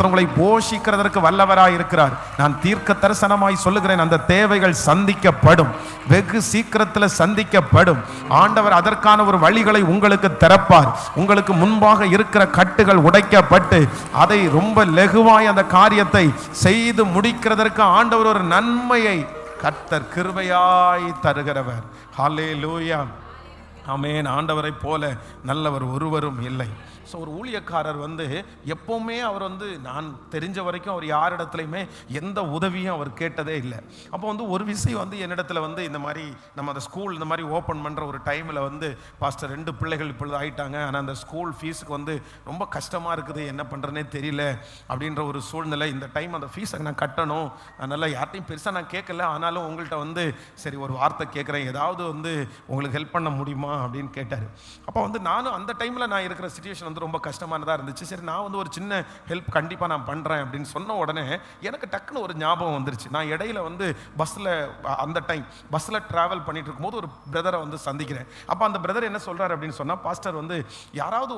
உங்களை போஷிக்கிறதற்கு வல்லவராய் இருக்கிறார். நான் தீர்க்க தரிசனமாய் சொல்லுகிறேன், அந்த தேவைகள் சந்திக்கப்படும், வெகு சீக்கிரத்தில் சந்திக்கப்படும். ஆண்டவர் அதற்கான ஒரு வழிகளை உங்களுக்கு திறப்பார். உங்களுக்கு முன்பாக இருக்கிற கட்டுகள் உடைக்கப்பட்டு அதை ரொம்ப லெகுவாய் அந்த காரியத்தை செய்து முடிக்கிறதற்கு ஆண்டவர் ஒரு நன்மையை கர்த்தர் கிருபையாய் தருகிறவர். ஹல்லேலூயா, ஆமென். ஆண்டவரை போல நல்லவர் ஒருவரும் இல்லை. ஸோ ஒரு ஊழியக்காரர் எப்போவுமே அவர் நான் தெரிஞ்ச வரைக்கும் அவர் யாரிடத்துலையுமே எந்த உதவியும் அவர் கேட்டதே இல்லை. அப்போ ஒரு விஷயம் என்னிடத்துல இந்த மாதிரி நம்ம அந்த ஸ்கூல் இந்த மாதிரி ஓப்பன் பண்ணுற ஒரு டைமில் பாஸ்டர் 2 பிள்ளைகள் இப்பொழுது ஆகிட்டாங்க, ஆனால் அந்த ஸ்கூல் ஃபீஸுக்கு ரொம்ப கஷ்டமாக இருக்குது, என்ன பண்ணுறேனே தெரியல அப்படின்ற ஒரு சூழ்நிலை. இந்த டைம் அந்த ஃபீஸை நான் கட்டணும், அதனால் யார்ட்டையும் பெருசாக நான் கேட்கல, ஆனாலும் உங்கள்கிட்ட சரி ஒரு வார்த்தை கேட்குறேன், ஏதாவது உங்களுக்கு ஹெல்ப் பண்ண முடியுமா அப்படின்னு கேட்டார். அப்போ நானும் அந்த டைமில் நான் இருக்கிற சிச்சுவேஷன் ரொம்ப கஷ்டமானதாக இருந்துச்சு. சரி, நான் ஒரு சின்ன ஹெல்ப் கண்டிப்பாக நான் பண்ணுறேன் அப்படின்னு சொன்ன உடனே எனக்கு டக்குன்னு ஒரு ஞாபகம் வந்துருச்சு. நான் இடையில பஸ்ஸில் அந்த டைம் பஸ்ஸில் ட்ராவல் பண்ணிட்டு இருக்கும்போது ஒரு பிரதரை சந்திக்கிறேன். அப்போ அந்த பிரதர் என்ன சொல்கிறார் அப்படின்னு சொன்னால், பாஸ்டர் யாராவது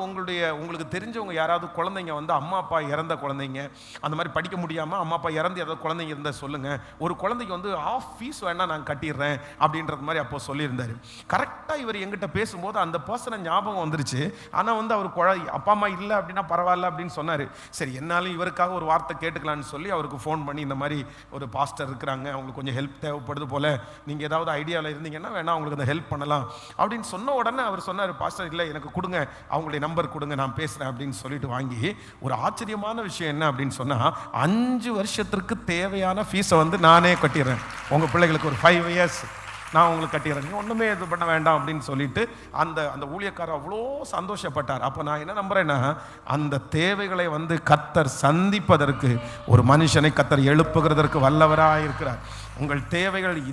உங்களுக்கு தெரிஞ்சவங்க யாராவது குழந்தைங்க அம்மா அப்பா இறந்த குழந்தைங்க, அந்த மாதிரி படிக்க முடியாமல் அம்மா அப்பா இறந்து ஏதாவது குழந்தைங்க இருந்தால் சொல்லுங்கள், ஒரு குழந்தைக்கு ஆஃப் ஃபீஸ் வேணா நான் கட்டிடுறேன் அப்படின்றது மாதிரி அப்போ சொல்லியிருந்தார். கரெக்டாக இவர் எங்கிட்ட பேசும்போது அந்த பர்சனை ஞாபகம் வந்துருச்சு. ஆனால் அவர் அப்பா அம்மா இல்லை அப்படின்னா பரவாயில்ல அப்படின்னு சொன்னார். சரி, என்னாலும் இவருக்காக ஒரு வார்த்தை கேட்டுக்கலான்னு சொல்லி அவருக்கு ஃபோன் பண்ணி, இந்த மாதிரி ஒரு பாஸ்டர் இருக்கிறாங்க, அவங்களுக்கு கொஞ்சம் ஹெல்ப் தேவைப்படுது போல், நீங்கள் ஏதாவது ஐடியாவில் இருந்தீங்கன்னா வேணா அவங்களுக்கு அந்த ஹெல்ப் பண்ணலாம் அப்படின்னு சொன்ன உடனே அவர் சொன்னார், பாஸ்டர் இல்லை எனக்கு கொடுங்க, அவங்களுடைய நம்பர் கொடுங்க, நான் பேசுகிறேன் அப்படின்னு சொல்லிட்டு வாங்கி, ஒரு ஆச்சரியமான விஷயம் என்ன அப்படின்னு சொன்னால், 5 வருஷத்திற்கு தேவையான ஃபீஸை நானே கட்டிடுறேன், உங்கள் பிள்ளைகளுக்கு ஒரு 5 இயர்ஸ் நான் உங்களுக்கு கட்டிடுறேன், நீங்கள் ஒன்றுமே இது பண்ண வேண்டாம் அப்படின்னு சொல்லிட்டு அந்த ஊழியக்காரர் அவ்வளோ சந்தோஷப்பட்டார். அப்போ நான் என்ன நம்புறேன்னா, அந்த தேவைகளை கர்த்தர் சந்திப்பதற்கு ஒரு மனுஷனை கர்த்தர் எழுப்புகிறதற்கு வல்லவராக இருக்கிறார். உங்கள் தேவைகள்